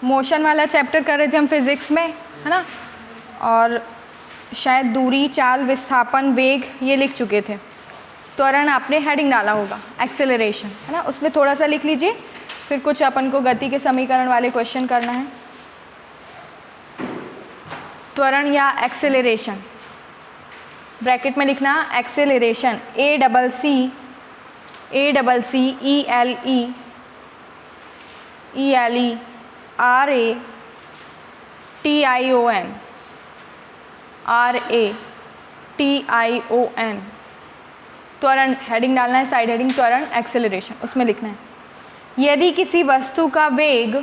Motion वाला chapter कर रहे थे हम फिज़िक्स में, है ना, और शायद दूरी, चाल, विस्थापन, वेग ये लिख चुके थे। त्वरण आपने हेडिंग डाला होगा एक्सेलरेशन, है ना, उसमें थोड़ा सा लिख लीजिए, फिर कुछ अपन को गति के समीकरण वाले क्वेश्चन करना है। त्वरण या एक्सेलरेशन, ब्रैकेट में लिखना एक्सेलरेशन, ACC ELE RATION, त्वरण हेडिंग डालना है, साइड हेडिंग त्वरण एक्सेलरेशन, उसमें लिखना है यदि किसी वस्तु का वेग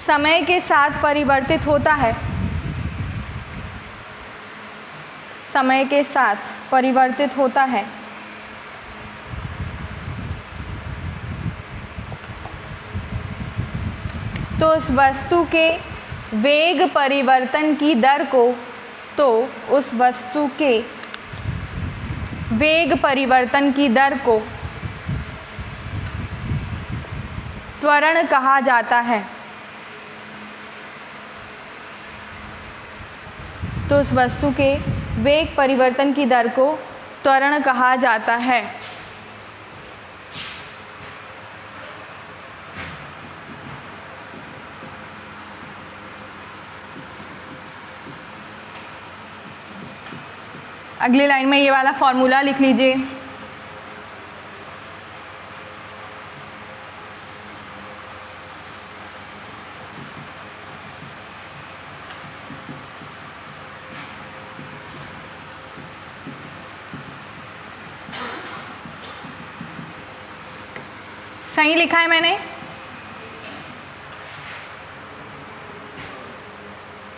समय के साथ परिवर्तित होता है, समय के साथ परिवर्तित होता है, तो उस वस्तु के वेग परिवर्तन की दर को त्वरण कहा जाता है। तो उस वस्तु के वेग परिवर्तन की दर को त्वरण कहा जाता है। अगली लाइन में ये वाला फॉर्मूला लिख लीजिए। सही लिखा है मैंने?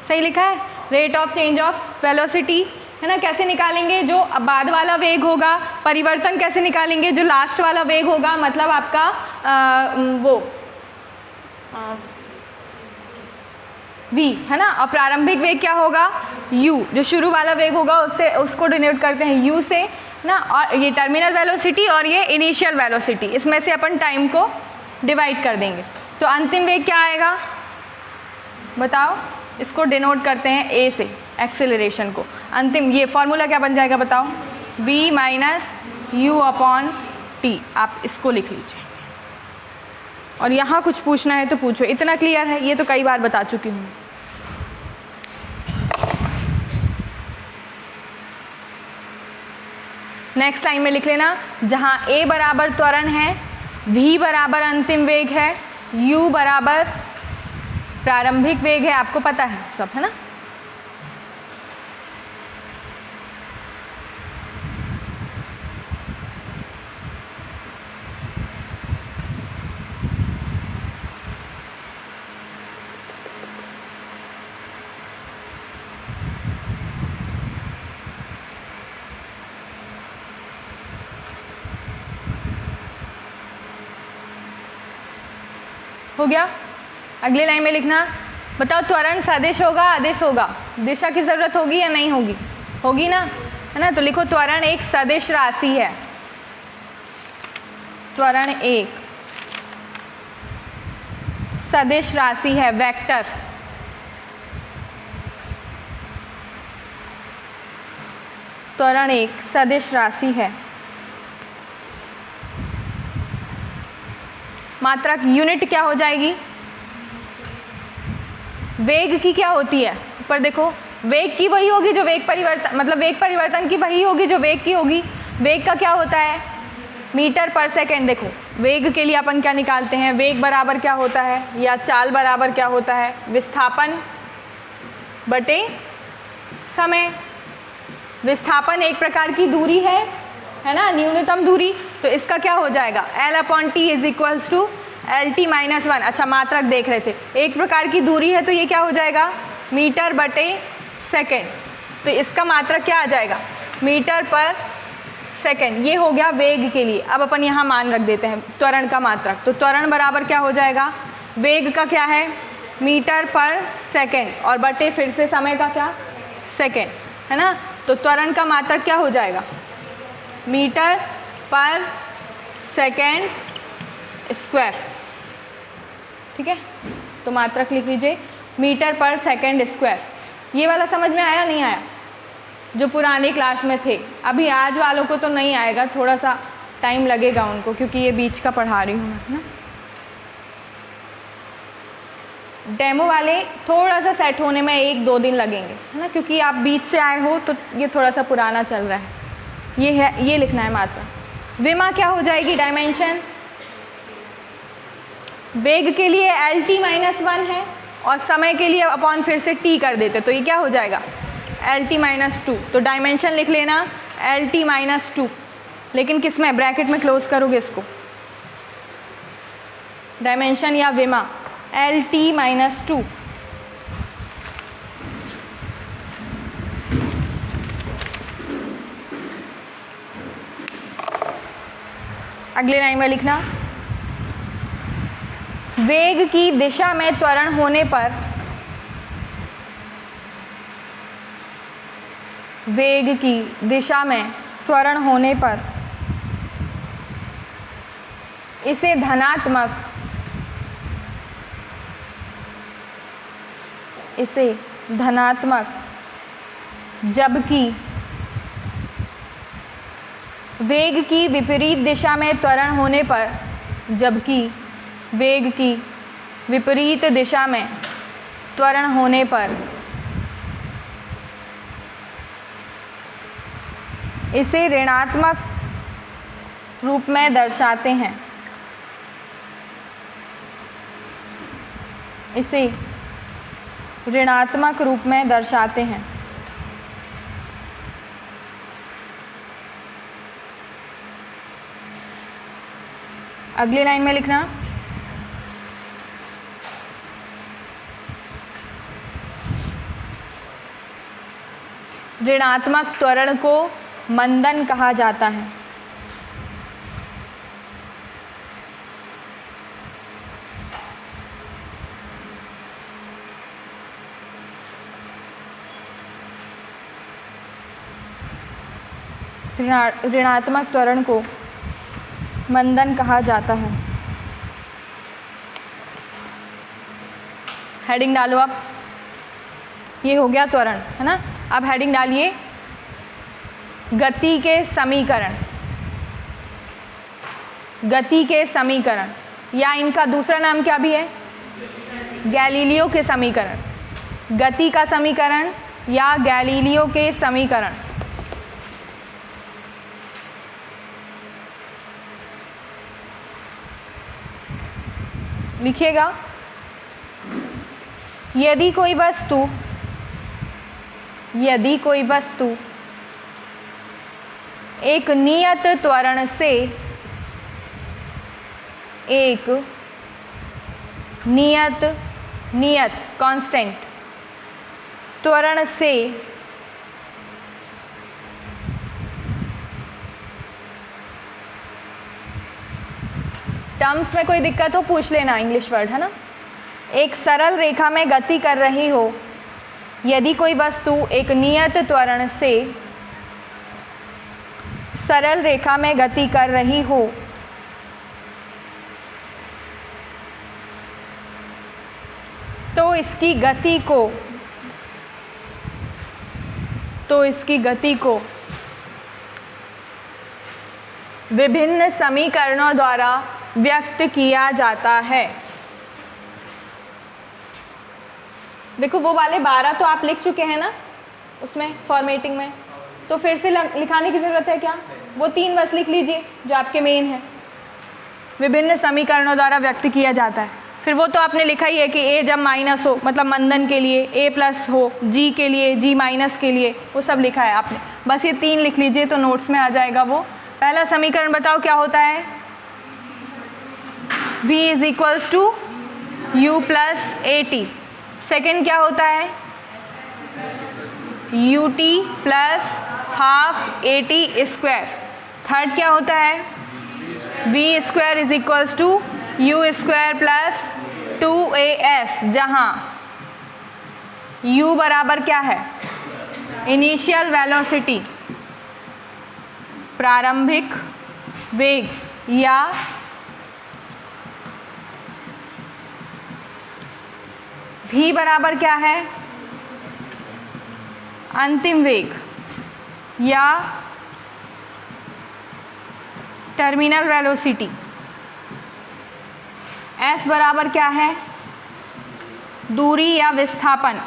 सही लिखा है? Rate of change of velocity, है ना। कैसे निकालेंगे? जो बाद वाला वेग होगा, परिवर्तन कैसे निकालेंगे? जो लास्ट वाला वेग होगा, मतलब आपका v, है ना। और प्रारंभिक वेग क्या होगा? u, जो शुरू वाला वेग होगा उससे, उसको डिनोट करते हैं u से ना। और ये टर्मिनल वेलोसिटी और ये इनिशियल वेलोसिटी, इसमें से अपन टाइम को डिवाइड कर देंगे, तो अंतिम वेग क्या आएगा बताओ? इसको डिनोट करते हैं a से, एक्सेलरेशन को। अंतिम ये फॉर्मूला क्या बन जाएगा बताओ? v minus u upon t। आप इसको लिख लीजिए, और यहाँ कुछ पूछना है तो पूछो। इतना क्लियर है? ये तो कई बार बता चुकी हूँ। नेक्स्ट लाइन में लिख लेना, जहाँ a बराबर त्वरण है, v बराबर अंतिम वेग है, u बराबर प्रारंभिक वेग है, आपको पता है सब, है ना। हो गया? अगली लाइन में लिखना, बताओ त्वरण सदिश होगा आदिश होगा? दिशा की ज़रूरत होगी या नहीं होगी? होगी ना, है ना। तो लिखो त्वरण एक सदिश राशि है। त्वरण एक सदिश राशि है, वेक्टर। त्वरण एक सदिश राशि है। मात्रक यूनिट क्या हो जाएगी? वेग की क्या होती है? पर देखो, वेग की वही होगी जो वेग परिवर्तन, मतलब वेग परिवर्तन की वही होगी जो वेग की होगी। वेग का क्या होता है? मीटर पर सेकेंड। देखो, वेग के लिए अपन क्या निकालते हैं? वेग बराबर क्या होता है, या चाल बराबर क्या होता है? विस्थापन बटे समय। विस्थापन एक प्रकार की दूरी है ना, न्यूनतम दूरी। तो इसका क्या हो जाएगा? L upon T is equals to LT minus 1। अच्छा, मात्रक देख रहे थे, एक प्रकार की दूरी है तो ये क्या हो जाएगा? मीटर बटे सेकेंड। तो इसका मात्रक क्या आ जाएगा? मीटर पर सेकेंड। ये हो गया वेग के लिए। अब अपन यहाँ मान रख देते हैं त्वरण का मात्रक। तो त्वरण बराबर क्या हो जाएगा, वेग का क्या है मीटर पर सेकेंड और बटे फिर से समय का क्या सेकेंड, है ना। तो त्वरण का मात्रक क्या हो जाएगा, मीटर पर सेकेंड स्क्वायर। ठीक है, तो मात्रक लिख लीजिए मीटर पर सेकेंड स्क्वायर। ये वाला समझ में आया नहीं आया, जो पुरानी क्लास में थे। अभी आज वालों को तो नहीं आएगा, थोड़ा सा टाइम लगेगा उनको, क्योंकि ये बीच का पढ़ा रही हूँ मैं, है ना। डेमो वाले थोड़ा सा सेट होने में 1-2 दिन लगेंगे, है ना, क्योंकि आप बीच से आए हो तो ये थोड़ा सा पुराना चल रहा है। ये है, ये लिखना है मात्रा। विमा क्या हो जाएगी, डायमेंशन। वेग के लिए LT-1 है और समय के लिए अपॉन फिर से T कर देते, तो ये क्या हो जाएगा LT-2। तो डायमेंशन लिख लेना LT-2, लेकिन किस में, ब्रैकेट में क्लोज करोगे इसको, डायमेंशन या विमा LT-2। अगले लाइन में लिखना, वेग की दिशा में त्वरण होने पर, वेग की दिशा में त्वरण होने पर इसे धनात्मक, इसे धनात्मक, जबकि वेग की विपरीत दिशा में त्वरण होने पर, जबकि वेग की विपरीत दिशा में त्वरण होने पर इसे ऋणात्मक रूप में दर्शाते हैं, इसे ऋणात्मक रूप में दर्शाते हैं। अगली लाइन में लिखना, ऋणात्मक त्वरण को मंदन कहा जाता है। ऋणात्मक त्वरण को मंदन कहा जाता है। हेडिंग डालो आप, ये हो गया त्वरण, है ना। अब हेडिंग डालिए गति के समीकरण, गति के समीकरण, या इनका दूसरा नाम क्या भी है, गैलीलियो के समीकरण, गति का समीकरण या गैलीलियो के समीकरण। लिखिएगा, यदि कोई वस्तु, यदि कोई वस्तु एक नियत त्वरण से, एक नियत कांस्टेंट त्वरण से टर्म्स में कोई दिक्कत हो पूछ लेना, इंग्लिश वर्ड, है ना। एक सरल रेखा में गति कर रही हो, यदि कोई वस्तु एक नियत त्वरण से सरल रेखा में गति कर रही हो, तो इसकी गति को विभिन्न समीकरणों द्वारा व्यक्त किया जाता है। देखो वो वाले 12 तो आप लिख चुके हैं ना उसमें फॉर्मेटिंग में, तो फिर से लिखाने की ज़रूरत है क्या, वो 3 बस लिख लीजिए जो आपके मेन है। विभिन्न समीकरणों द्वारा व्यक्त किया जाता है, फिर वो तो आपने लिखा ही है कि ए जब माइनस हो, मतलब मंदन के लिए ए प्लस हो, जी के लिए जी माइनस के लिए, वो सब लिखा है आपने। बस ये 3 लिख लीजिए तो नोट्स में आ जाएगा वो। पहला समीकरण बताओ क्या होता है, v is equals to u plus a t. Second क्या होता है, u t plus half a t square. Third क्या होता है, v square is equals to u square plus 2as, जहाँ u बराबर क्या है, इनिशियल वेलोसिटी, प्रारंभिक वेग, या v बराबर क्या है, अंतिम वेग या टर्मिनल वेलोसिटी। s बराबर क्या है, दूरी या विस्थापन,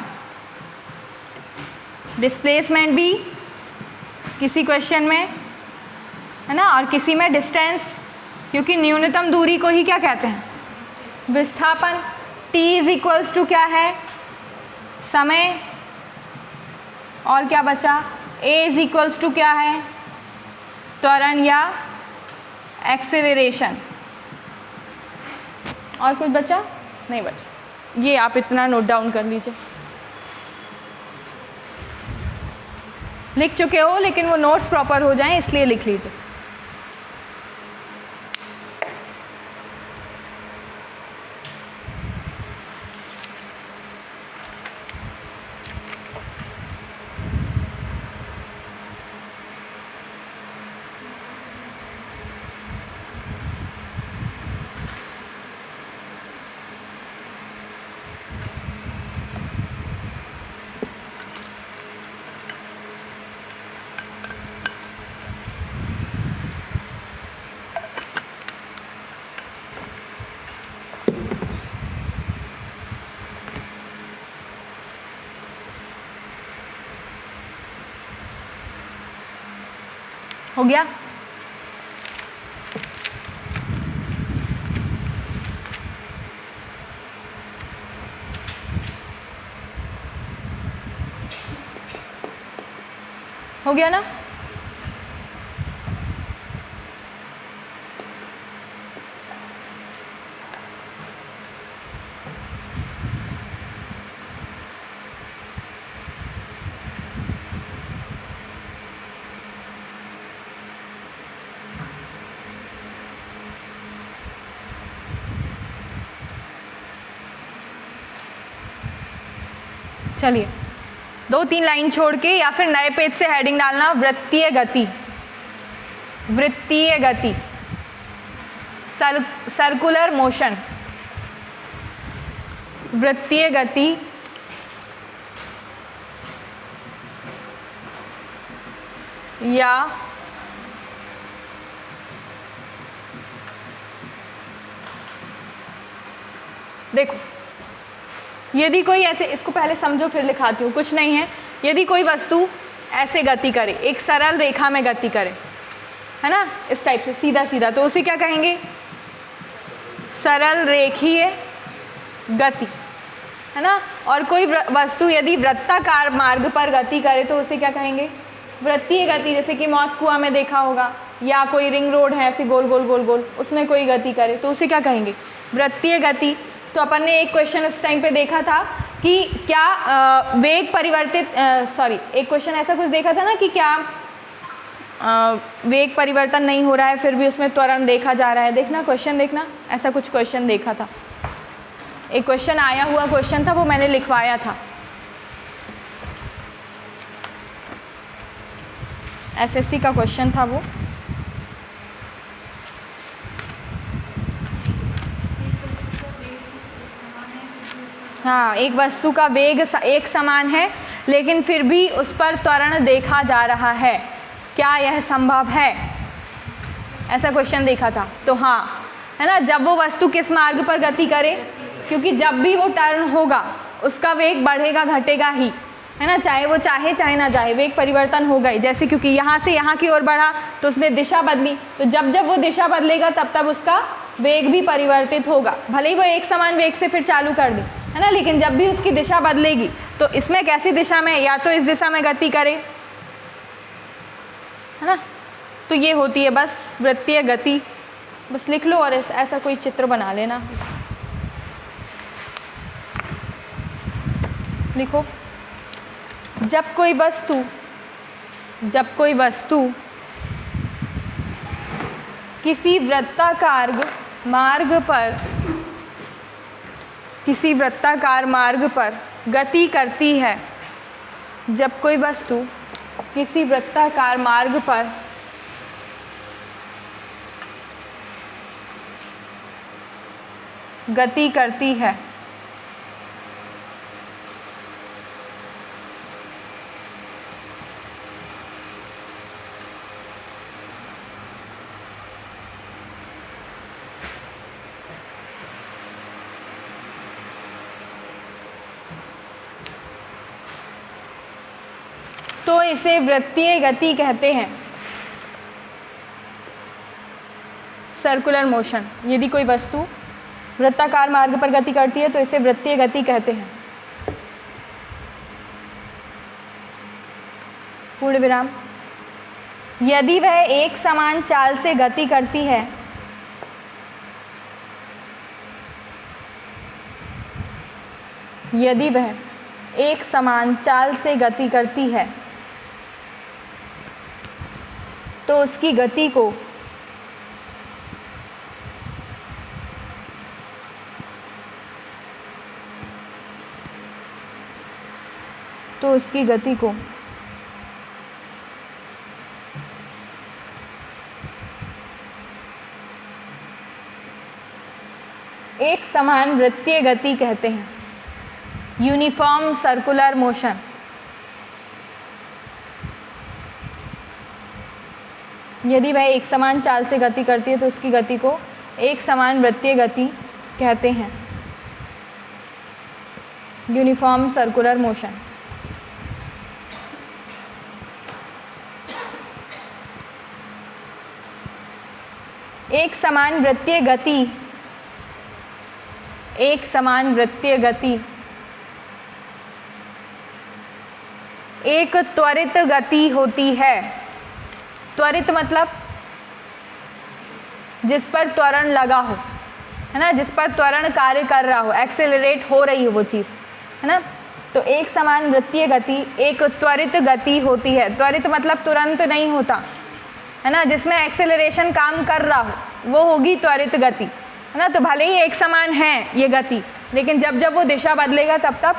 डिस्प्लेसमेंट भी किसी क्वेश्चन में है ना, और किसी में डिस्टेंस, क्योंकि न्यूनतम दूरी को ही क्या कहते हैं, विस्थापन। t इज इक्वल्स टू क्या है, समय, और क्या बचा, a इज इक्वल्स टू क्या है, त्वरण या एक्सेलरेशन। और कुछ बचा नहीं बचा, ये आप इतना नोट डाउन कर लीजिए। लिख चुके हो लेकिन वो नोट्स प्रॉपर हो जाएं इसलिए लिख लीजिए। हो गया, हो गया ना। चलिए 2-3 लाइन छोड़ के या फिर नए पेज से हेडिंग डालना, वृत्तीय गति, वृत्तीय गति, सर्कुलर मोशन, वृत्तीय गति या देखो, यदि कोई ऐसे, इसको पहले समझो फिर लिखाती हूँ, कुछ नहीं है। यदि कोई वस्तु ऐसे गति करे, एक सरल रेखा में गति करे, है ना, इस टाइप से सीधा सीधा, तो उसे क्या कहेंगे, सरल रेखीय गति, है ना। और कोई वस्तु यदि वृत्ताकार मार्ग पर गति करे तो उसे क्या कहेंगे, वृत्तीय गति। जैसे कि मौत कुआं में देखा होगा, या कोई रिंग रोड है ऐसे गोल गोल गोल गोल, उसमें कोई गति करे तो उसे क्या कहेंगे, वृत्तीय गति। तो अपन ने एक क्वेश्चन उस टाइम पे देखा था कि क्या वेग परिवर्तित, एक क्वेश्चन ऐसा कुछ देखा था ना कि क्या वेग परिवर्तन नहीं हो रहा है फिर भी उसमें त्वरण देखा जा रहा है। देखना क्वेश्चन, देखना, ऐसा कुछ क्वेश्चन देखा था। एक क्वेश्चन आया हुआ क्वेश्चन था, वो मैंने लिखवाया था, एसएससी का क्वेश्चन था वो। हाँ, एक वस्तु का वेग एक समान है लेकिन फिर भी उस पर त्वरण देखा जा रहा है, क्या यह संभव है, ऐसा क्वेश्चन देखा था। तो हाँ, है ना, जब वो वस्तु किस मार्ग पर गति करे, क्योंकि जब भी वो टर्न होगा उसका वेग बढ़ेगा घटेगा ही, है ना, चाहे वो चाहे ना चाहे, वेग परिवर्तन होगा ही। जैसे क्योंकि यहाँ से यहाँ की ओर बढ़ा तो उसने दिशा बदली, तो जब जब वो दिशा बदलेगा तब तब उसका वेग भी परिवर्तित होगा, भले ही वो एक समान वेग से फिर चालू कर दे, है ना, लेकिन जब भी उसकी दिशा बदलेगी तो इसमें कैसी दिशा में, या तो इस दिशा में गति करे, है ना। तो ये होती है बस वृत्तीय गति। बस लिख लो और ऐसा कोई चित्र बना लेना। लिखो, जब कोई वस्तु किसी वृत्ताकार मार्ग पर गति करती है। जब कोई वस्तु किसी वृत्ताकार मार्ग पर गति करती है तो इसे वृत्तीय गति कहते हैं। सर्कुलर मोशन, यदि कोई वस्तु वृत्ताकार मार्ग पर गति करती है तो इसे वृत्तीय गति कहते हैं। पूर्ण विराम। यदि वह एक समान चाल से गति करती है यदि वह एक समान चाल से गति करती है तो उसकी गति को एक समान वृत्तीय गति कहते हैं। Uniform circular motion. यदि वह एक समान चाल से गति करती है तो उसकी गति को एक समान वृत्तीय गति कहते हैं। Uniform circular motion. एक समान वृत्तीय गति एक त्वरित गति होती है। त्वरित मतलब जिस पर त्वरण लगा हो, है ना, जिस पर त्वरण कार्य कर रहा हो, एक्सेलरेट हो रही हो वो चीज़, है ना। तो एक समान वृत्तीय गति एक त्वरित गति होती है। त्वरित मतलब तुरंत नहीं होता, है ना, जिसमें एक्सेलरेशन काम कर रहा हो वो होगी त्वरित गति, है ना। तो भले ही एक समान है ये गति, लेकिन जब जब वो दिशा बदलेगा तब तब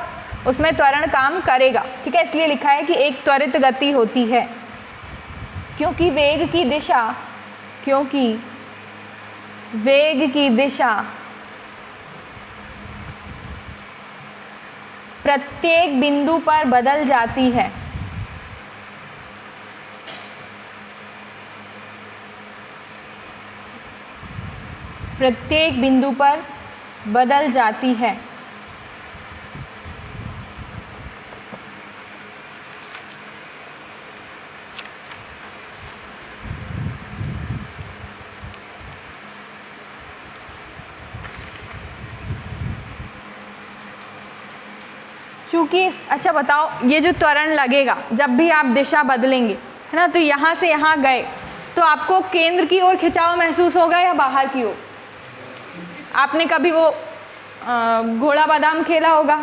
उसमें त्वरण काम करेगा, ठीक है। इसलिए लिखा है कि एक त्वरित गति होती है, क्योंकि वेग की दिशा प्रत्येक बिंदु पर बदल जाती है। प्रत्येक बिंदु पर बदल जाती है। चूँकि अच्छा बताओ, ये जो त्वरण लगेगा जब भी आप दिशा बदलेंगे, है ना, तो यहाँ से यहाँ गए तो आपको केंद्र की ओर खिंचाव महसूस होगा या बाहर की ओर? आपने कभी वो घोड़ा बादाम खेला होगा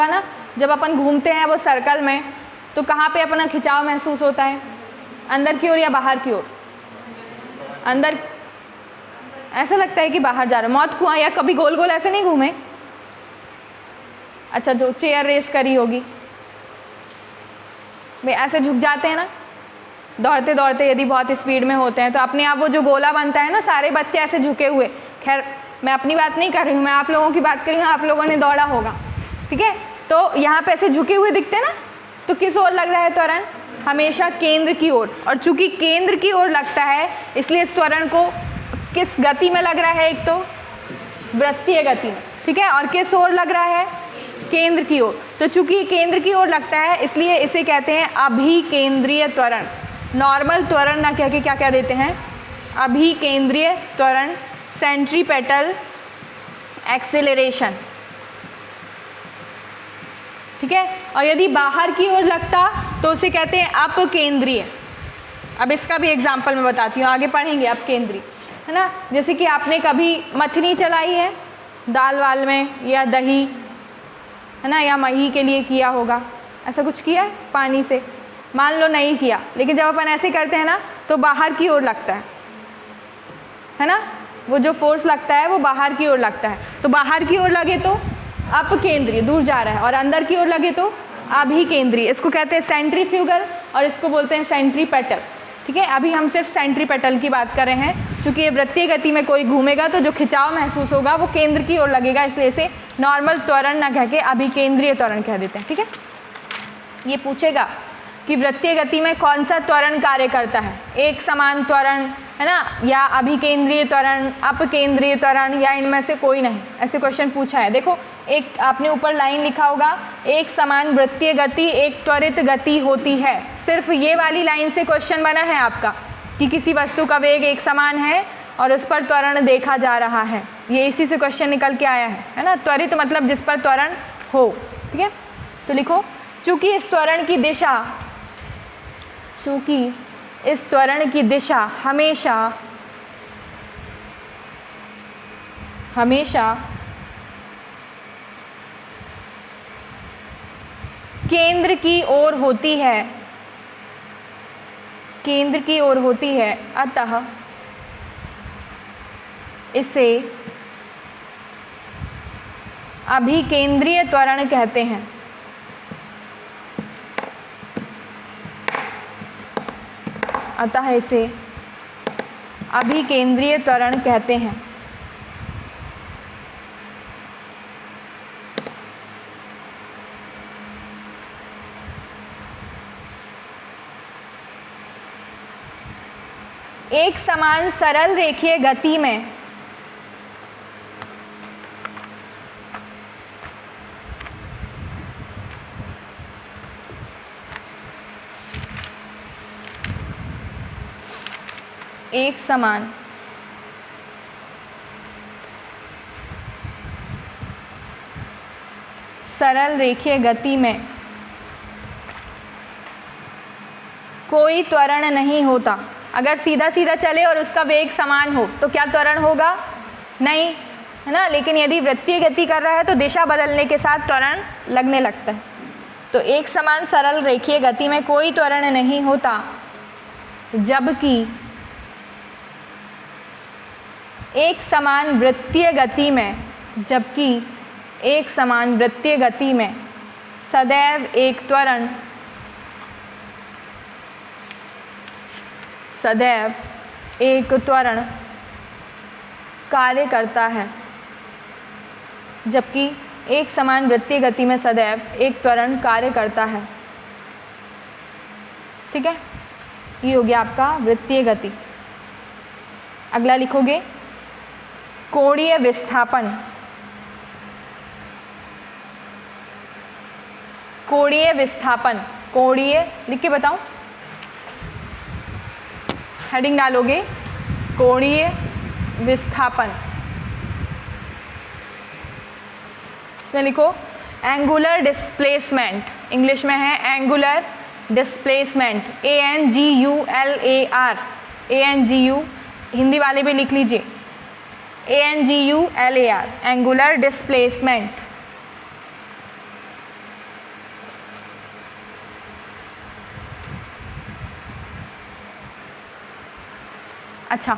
ना, जब अपन घूमते हैं वो सर्कल में, तो कहाँ पे अपना खिंचाव महसूस होता है, अंदर की ओर या बाहर की ओर? अंदर। ऐसा लगता है कि बाहर जा रहा है। मौत कुआं या कभी गोल गोल ऐसे नहीं घूमे? अच्छा, जो चेयर रेस करी होगी भाई, ऐसे झुक जाते हैं ना दौड़ते दौड़ते, यदि बहुत स्पीड में होते हैं तो अपने आप वो जो गोला बनता है ना, सारे बच्चे ऐसे झुके हुए। खैर मैं अपनी बात नहीं कर रही हूँ, मैं आप लोगों की बात कर रही हूँ, आप लोगों ने दौड़ा होगा, ठीक है। तो यहाँ पे ऐसे झुके हुए दिखते हैं ना, तो किस ओर लग रहा है त्वरण? हमेशा केंद्र की ओर। और चूंकि केंद्र की ओर लगता है इसलिए इस त्वरण को किस गति में लग रहा है? एक तो वृत्तीय गति में, ठीक है, और किस ओर लग रहा है? केंद्र की ओर। तो चूंकि केंद्र की ओर लगता है इसलिए इसे कहते हैं अभिकेंद्रीय त्वरण। नॉर्मल त्वरण ना कह के क्या कह देते हैं? अभिकेंद्रीय त्वरण, सेंट्रीपेटल एक्सेलरेशन, ठीक है। और यदि बाहर की ओर लगता तो उसे कहते हैं अपकेंद्रीय। अब इसका भी एग्जाम्पल मैं बताती हूँ, आगे पढ़ेंगे अपकेंद्रीय, है ना। जैसे कि आपने कभी मथनी चलाई है दाल वाल में, या दही, है ना, या मही के लिए किया होगा, ऐसा कुछ किया है पानी से? मान लो नहीं किया, लेकिन जब अपन ऐसे करते हैं ना तो बाहर की ओर लगता है ना, वो जो फोर्स लगता है वो बाहर की ओर लगता है। तो बाहर की ओर लगे तो अपकेंद्रीय, दूर जा रहा है, और अंदर की ओर लगे तो अभिकेंद्रीय। इसको कहते हैं सेंट्रीफ्यूगल और इसको बोलते हैं सेंट्रीपेटल। ठीक है, अभी हम सिर्फ सेंट्रीपेटल की बात कर रहे हैं, क्योंकि ये वृत्तीय गति में कोई घूमेगा तो जो खिंचाव महसूस होगा वो केंद्र की ओर लगेगा, इसलिए इसे नॉर्मल त्वरण ना कह के अभिकेंद्रीय त्वरण कह देते हैं। ठीक है, ये पूछेगा कि वृत्तीय गति में कौन सा त्वरण कार्य करता है, एक समान त्वरण है ना, या अभिकेंद्रीय त्वरण, अपकेंद्रीय त्वरण, या इनमें से कोई नहीं। ऐसे क्वेश्चन पूछा है। देखो, एक आपने ऊपर लाइन लिखा होगा, एक समान वृत्तीय गति एक त्वरित गति होती है। सिर्फ ये वाली लाइन से क्वेश्चन बना है आपका कि किसी वस्तु का वेग एक समान है और उस पर त्वरण देखा जा रहा है। ये इसी से क्वेश्चन निकल के आया है ना। त्वरित मतलब जिस पर त्वरण हो। ठीक है, तो लिखो, चूंकि इस त्वरण की दिशा हमेशा केंद्र की ओर होती है, अतः इसे अभिकेंद्रीय त्वरण कहते हैं। अतः इसे अभिकेंद्रीय त्वरण कहते हैं। एक समान सरल रेखीय गति में कोई त्वरण नहीं होता। अगर सीधा सीधा चले और उसका वेग समान हो तो क्या त्वरण होगा? नहीं, है ना। लेकिन यदि वृत्तीय गति कर रहा है तो दिशा बदलने के साथ त्वरण लगने लगता है। तो एक समान सरल रेखीय गति में कोई त्वरण नहीं होता, जबकि एक समान वृत्तीय गति में सदैव एक त्वरण कार्य करता है। जबकि एक समान वृत्तीय गति में सदैव एक त्वरण कार्य करता है। ठीक है, ये हो गया आपका वृत्तीय गति। अगला लिखोगे कोणीय विस्थापन। कोणीय लिख के बताऊं, हेडिंग डालोगे कोणीय विस्थापन। इसमें लिखो एंगुलर डिस्प्लेसमेंट, इंग्लिश में है angular displacement, ANGULAR, ANGU, Hindi वाले भी लिख लीजिए ANGULAR, एंगुलर डिस्प्लेसमेंट। अच्छा,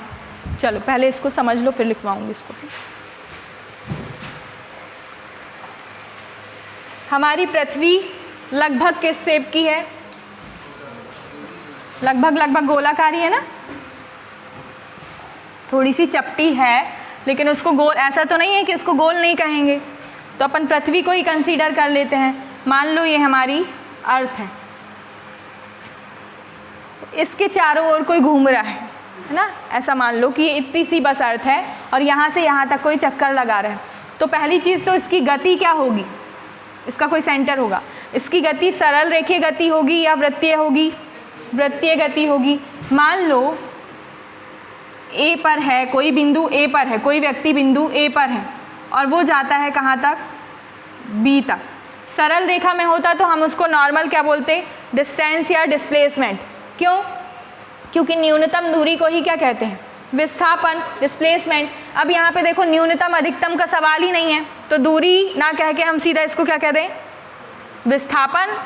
चलो पहले इसको समझ लो फिर लिखवाऊंगी इसको। हमारी पृथ्वी लगभग किस शेप की है? लगभग गोलाकार ही है ना। थोड़ी सी चपटी है, लेकिन उसको गोल, ऐसा तो नहीं है कि उसको गोल नहीं कहेंगे। तो अपन पृथ्वी को ही कंसीडर कर लेते हैं। मान लो ये हमारी अर्थ है, इसके चारों ओर कोई घूम रहा है ना। ऐसा मान लो कि ये इतनी सी बस अर्थ है और यहाँ से यहाँ तक कोई चक्कर लगा रहा है। तो पहली चीज़ तो इसकी गति क्या होगी? इसका कोई सेंटर होगा। इसकी गति सरल रेखीय गति होगी या वृत्तीय होगी? वृत्तीय गति होगी। मान लो ए पर है, कोई बिंदु ए पर है, कोई व्यक्ति बिंदु ए पर है और वो जाता है कहाँ तक? बी तक। सरल रेखा में होता तो हम उसको नॉर्मल क्या बोलते? डिस्टेंस या डिस्प्लेसमेंट। क्यों? क्योंकि न्यूनतम दूरी को ही क्या कहते हैं? विस्थापन, डिस्प्लेसमेंट। अब यहाँ पे देखो न्यूनतम अधिकतम का सवाल ही नहीं है, तो दूरी ना कह के हम सीधा इसको क्या कह दें? विस्थापन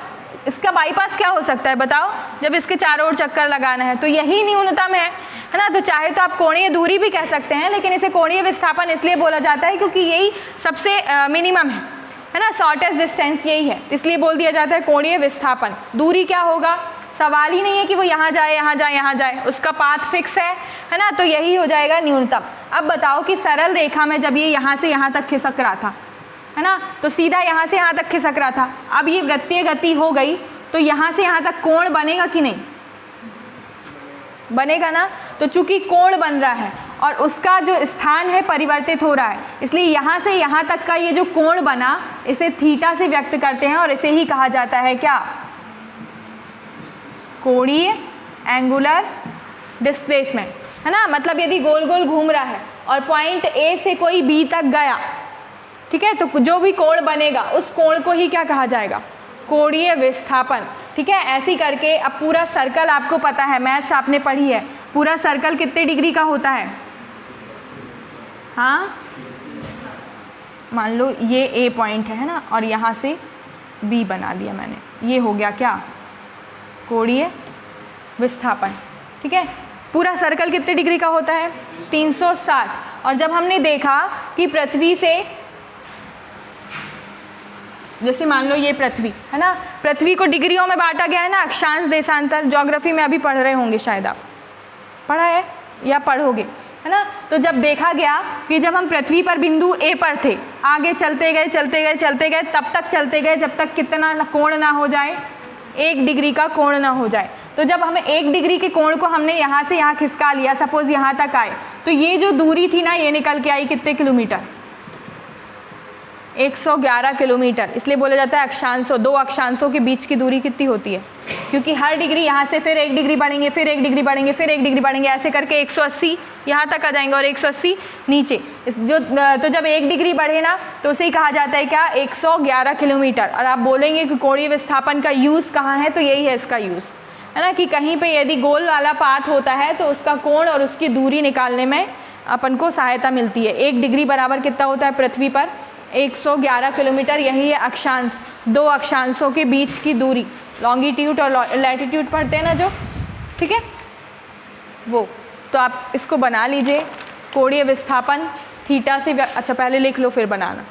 इसका बाईपास क्या हो सकता है बताओ, जब इसके चारों ओर चक्कर लगाना है तो यही न्यूनतम है ना। तो चाहे तो आप कोणीय दूरी भी कह सकते हैं, लेकिन इसे कोणीय विस्थापन इसलिए बोला जाता है क्योंकि यही सबसे मिनिमम है ना, शॉर्टेस्ट डिस्टेंस यही है, इसलिए बोल दिया जाता है कोणीय विस्थापन। दूरी क्या होगा, सवाल ही नहीं है कि वो यहाँ जाए यहाँ जाए यहाँ जाए, उसका पाथ फिक्स है ना, तो यही हो जाएगा न्यूनतम। अब बताओ कि सरल रेखा में जब ये यहाँ से यहाँ तक खिसक रहा था, है ना, तो सीधा यहाँ से यहाँ तक खिसक रहा था, अब ये वृत्तीय गति हो गई तो यहाँ से यहाँ तक कोण बनेगा कि नहीं, बनेगा ना। तो चूंकि कोण बन रहा है और उसका जो स्थान है परिवर्तित हो रहा है, इसलिए यहाँ से यहाँ तक का ये जो कोण बना इसे थीटा से व्यक्त करते हैं और इसे ही कहा जाता है क्या, कोणीय एंगुलर डिस्प्लेसमेंट, है ना। मतलब यदि गोल गोल घूम रहा है और पॉइंट ए से कोई बी तक गया, ठीक है, तो जो भी कोण बनेगा उस कोण को ही क्या कहा जाएगा, कोणीय विस्थापन। ठीक है, ऐसी करके अब पूरा सर्कल आपको पता है, मैथ्स आपने पढ़ी है, पूरा सर्कल कितने डिग्री का होता है। हाँ, मान लो ये ए पॉइंट है ना, और यहाँ से बी बना दिया मैंने, ये हो गया क्या, कोणीय विस्थापन। ठीक है, पूरा सर्कल कितने डिग्री का होता है, 360। और जब हमने देखा कि पृथ्वी से, जैसे मान लो ये पृथ्वी है ना, पृथ्वी को डिग्रियों में बांटा गया है ना, अक्षांश देशांतर, ज्योग्राफी में अभी पढ़ रहे होंगे, शायद आप पढ़ा है या पढ़ोगे, है ना। तो जब देखा गया कि जब हम पृथ्वी पर बिंदु ए पर थे, आगे चलते गए चलते गए चलते गए, तब तक चलते गए जब तक कितना कोण ना हो जाए, 1 डिग्री का कोण ना हो जाए। तो जब हमें 1 डिग्री के कोण को हमने यहाँ से यहाँ खिसका लिया, सपोज यहाँ तक आए, तो ये जो दूरी थी ना, ये निकल के आई कितने किलोमीटर, 111 किलोमीटर। इसलिए बोला जाता है अक्षांशों, 2 अक्षांशों के बीच की दूरी कितनी होती है, क्योंकि हर डिग्री यहाँ से फिर 1 डिग्री बढ़ेंगे, फिर 1 डिग्री बढ़ेंगे, फिर 1 डिग्री बढ़ेंगे, ऐसे करके 180 यहाँ तक आ जाएंगे और 180 नीचे। तो जब 1 डिग्री बढ़े ना, तो उसे ही कहा जाता है क्या, 111 किलोमीटर। और आप बोलेंगे कि कोणीय विस्थापन का यूज़ कहाँ है, तो यही है इसका यूज़, है ना, कि कहीं पर यदि गोल वाला पाथ होता है तो उसका कोण और उसकी दूरी निकालने में अपन को सहायता मिलती है। 1 डिग्री बराबर कितना होता है पृथ्वी पर, 111 किलोमीटर। यही है अक्षांश, 2 अक्षांशों के बीच की दूरी, लॉन्गिट्यूड और लैटिट्यूड पढ़ते हैं ना जो, ठीक है वो। तो आप इसको बना लीजिए, कोणीय विस्थापन थीटा से, अच्छा पहले लिख लो फिर बनाना।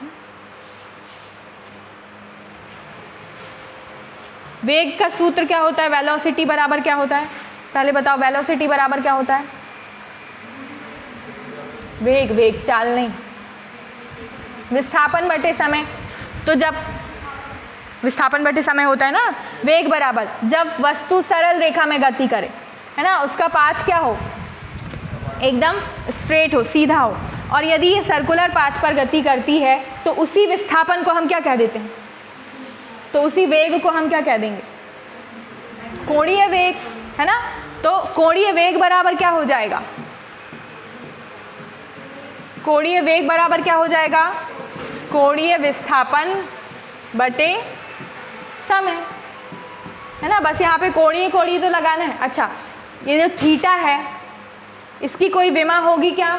वेग का सूत्र क्या होता है, वेलोसिटी बराबर क्या होता है, पहले बताओ, वेलोसिटी बराबर क्या होता है, वेग, वेग चाल नहीं, विस्थापन बटे समय। तो जब विस्थापन बटे समय होता है ना, वेग बराबर जब वस्तु सरल रेखा में गति करे, है ना, उसका पाथ क्या हो, एकदम स्ट्रेट हो, सीधा हो, और यदि ये सर्कुलर पाथ पर गति करती है तो उसी विस्थापन को हम क्या कह देते हैं, तो उसी वेग को हम क्या कह देंगे, कोणीय वेग, है ना। तो कोणीय वेग बराबर क्या हो जाएगा, कोणीय वेग बराबर क्या हो जाएगा, कोणीय विस्थापन बटे समय, है ना। बस यहाँ पे कोणीय कोणीय तो लगाना है। अच्छा, ये जो थीटा है इसकी कोई विमा होगी क्या,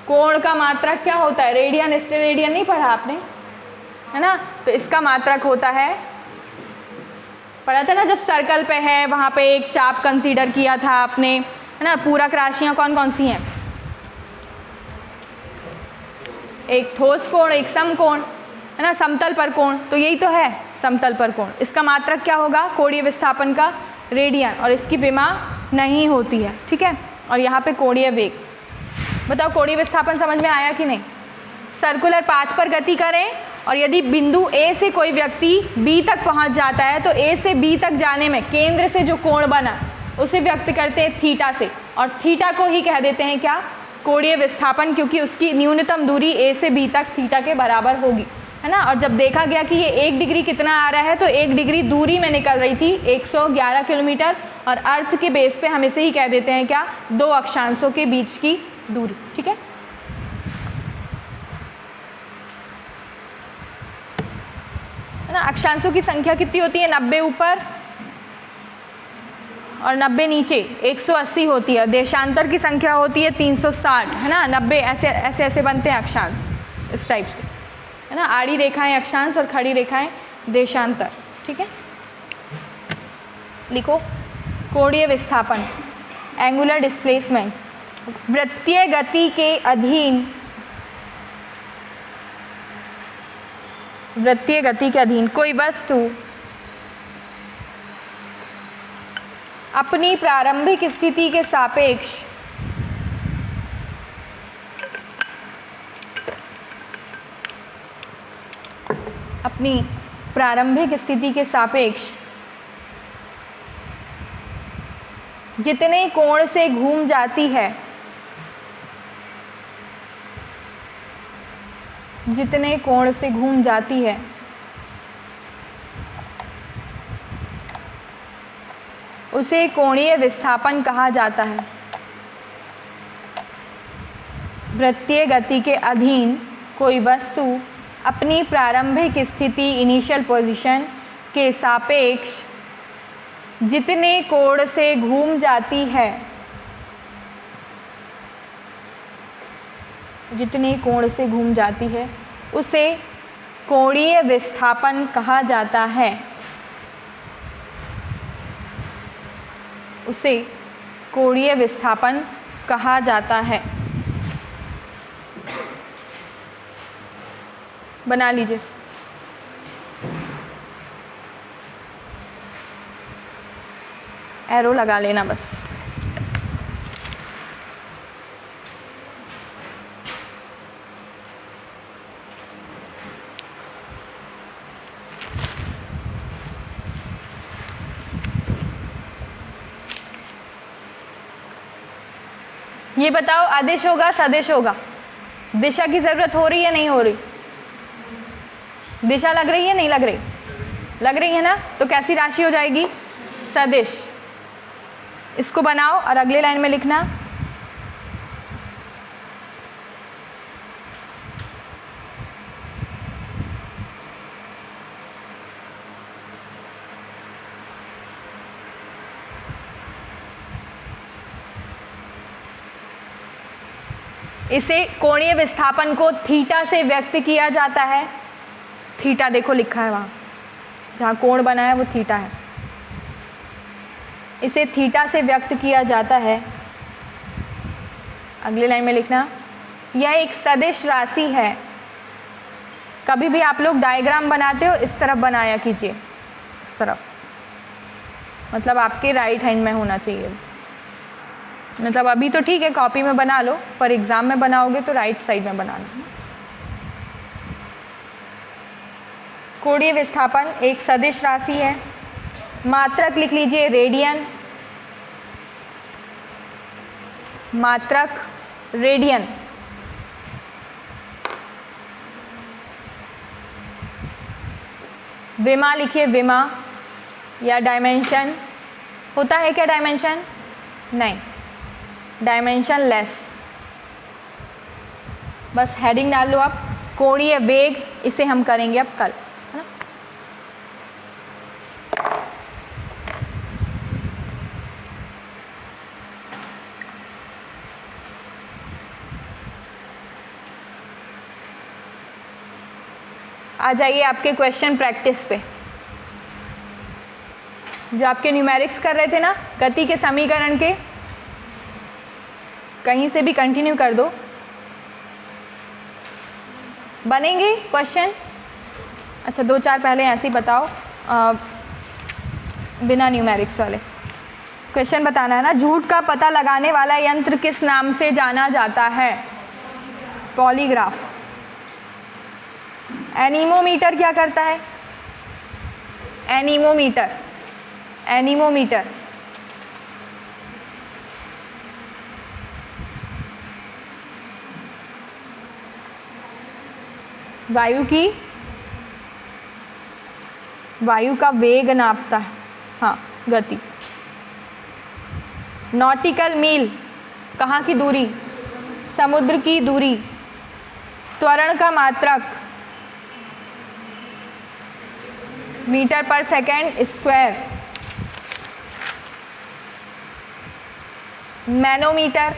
कोण का मात्रक क्या होता है, रेडियन, स्टेरेडियन नहीं पढ़ा आपने, है ना। तो इसका मात्रक होता है, पढ़ा था ना जब सर्कल पे है, वहाँ पे एक चाप कंसीडर किया था आपने, है ना। पूरक राशियाँ कौन कौन सी हैं, एक ठोस कोण, एक समकोण, है ना, समतल पर कोण, तो यही तो है समतल पर कोण। इसका मात्रक क्या होगा, कोणीय विस्थापन का रेडियन, और इसकी विमा नहीं होती है, ठीक है। और यहाँ पे कोणीय वेग, बताओ कोणीय विस्थापन समझ में आया कि नहीं। सर्कुलर पाथ पर गति करें और यदि बिंदु ए से कोई व्यक्ति बी तक पहुँच जाता है तो ए से बी तक जाने में केंद्र से जो कोण बना उसे व्यक्त करते हैं थीटा से, और थीटा को ही कह देते हैं क्या, कोणीय विस्थापन, क्योंकि उसकी न्यूनतम दूरी ए से बी तक थीटा के बराबर होगी, है ना। और जब देखा गया कि ये 1 डिग्री कितना आ रहा है, तो 1 डिग्री दूरी में निकल रही थी 111 किलोमीटर, और अर्थ के बेस पे हम इसे ही कह देते हैं क्या, 2 अक्षांशों के बीच की दूरी, ठीक है। है ना, अक्षांशों की संख्या कितनी होती है, 90 ऊपर और 90 नीचे, 180 होती है। देशांतर की संख्या होती है 360, है ना। 90 ऐसे ऐसे ऐसे बनते हैं अक्षांश, इस टाइप से, है ना, आड़ी रेखाएं अक्षांश और खड़ी रेखाएं देशांतर, ठीक है। लिखो कोणीय विस्थापन, एंगुलर डिस्प्लेसमेंट, वृत्तीय गति के अधीन, वृत्तीय गति के अधीन कोई वस्तु अपनी प्रारंभिक स्थिति के सापेक्ष अपनी प्रारंभिक स्थिति के सापेक्ष जितने कोण से घूम जाती है, जितने कोण से घूम जाती है उसे कोणीय विस्थापन कहा जाता है। वृत्तीय गति के अधीन कोई वस्तु अपनी प्रारंभिक स्थिति इनिशियल पोजीशन के सापेक्ष जितने कोण से घूम जाती है, जितने कोण से घूम जाती है उसे कोणीय विस्थापन कहा जाता है, उसे कोणीय विस्थापन कहा जाता है। बना लीजिए, एरो लगा लेना बस। ये बताओ अदिश होगा सदिश होगा? दिशा की ज़रूरत हो रही है नहीं हो रही? दिशा लग रही है नहीं लग रही? लग रही है ना, तो कैसी राशि हो जाएगी? सदिश। इसको बनाओ और अगले लाइन में लिखना इसे कोणीय विस्थापन को थीटा से व्यक्त किया जाता है। थीटा देखो लिखा है वहाँ, जहाँ कोण बना है वो थीटा है। इसे थीटा से व्यक्त किया जाता है। अगले लाइन में लिखना यह एक सदिश राशि है। कभी भी आप लोग डायग्राम बनाते हो इस तरफ बनाया कीजिए, इस तरफ, मतलब आपके राइट हैंड में होना चाहिए। मतलब अभी तो ठीक है कॉपी में बना लो, पर एग्ज़ाम में बनाओगे तो राइट साइड में बनाना। कोणीय विस्थापन एक सदिश राशि है। मात्रक लिख लीजिए रेडियन, मात्रक रेडियन। विमा लिखिए, विमा या डायमेंशन। होता है क्या डायमेंशन? नहीं, डायमेंशन लेस। बस हेडिंग डाल लो आप। कोणीय वेग, इसे हम करेंगे अब कल, है ना। आ जाइए आपके क्वेश्चन प्रैक्टिस पे। जो आपके न्यूमेरिक्स कर रहे थे ना गति के समीकरण के, कहीं से भी कंटिन्यू कर दो, बनेंगे क्वेश्चन। अच्छा दो चार पहले ऐसे ही बताओ, बिना न्यूमेरिक्स वाले क्वेश्चन बताना है ना। झूठ का पता लगाने वाला यंत्र किस नाम से जाना जाता है? पॉलीग्राफ। एनीमोमीटर क्या करता है? एनीमोमीटर, एनीमोमीटर वायु का वेग नापता है, हाँ गति। नॉटिकल मील कहाँ की दूरी? समुद्र की दूरी। त्वरण का मात्रक मीटर पर second square. Manometer,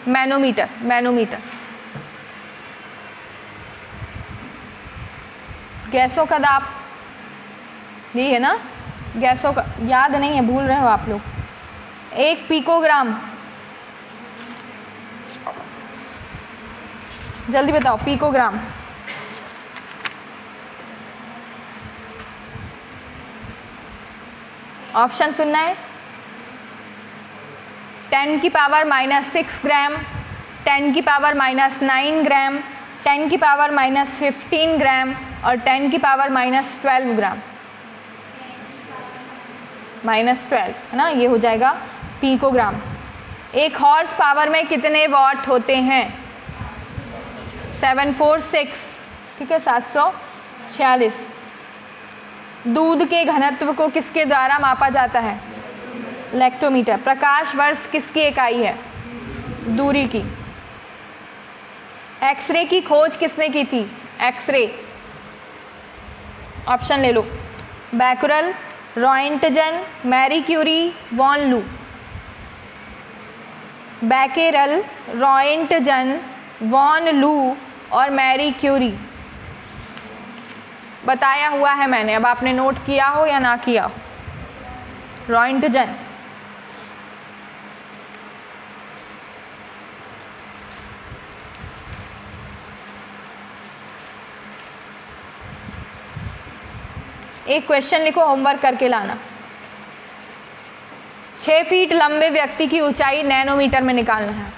manometer, manometer गैसों का दाब, यही है ना, गैसों का, याद नहीं है, भूल रहे हो आप लोग। 1 पिकोग्राम, जल्दी बताओ, पिकोग्राम। ऑप्शन सुनना है। 10 की पावर -6 ग्राम, 10 की पावर -9 ग्राम, 10 की पावर -15 ग्राम और 10 की पावर -12 ग्राम। -12 है ना, ये हो जाएगा पिकोग्राम। एक हॉर्स पावर में कितने वॉट होते हैं? 746, ठीक है, 746। दूध के घनत्व को किसके द्वारा मापा जाता है? लेक्टोमीटर। प्रकाश वर्ष किसकी इकाई है? दूरी की। एक्सरे की खोज किसने की थी? एक्सरे, ऑप्शन ले लो, बैकुरल, रॉयंटजन, मैरी क्यूरी, वॉन लू। बैकेरल, रॉयंटजन, वॉन लू और मैरी क्यूरी बताया हुआ है मैंने, अब आपने नोट किया हो या ना किया हो। रॉयंटजन, एक क्वेश्चन लिखो, होमवर्क करके लाना। 6 फीट लंबे व्यक्ति की ऊंचाई नैनोमीटर में निकालना है।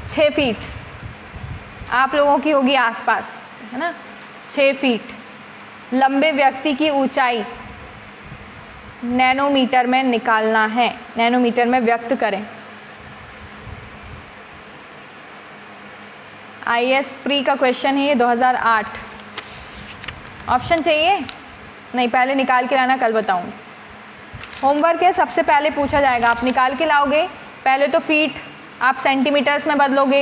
6 फीट आप लोगों की होगी आसपास, है ना। 6 फीट लंबे व्यक्ति की ऊंचाई नैनोमीटर में निकालना है, नैनोमीटर में व्यक्त करें। IAS प्री का क्वेश्चन है ये, 2008। ऑप्शन चाहिए? नहीं, पहले निकाल के लाना, कल बताऊंगी। होमवर्क है, सबसे पहले पूछा जाएगा, आप निकाल के लाओगे। पहले तो फीट आप सेंटीमीटर्स में बदलोगे,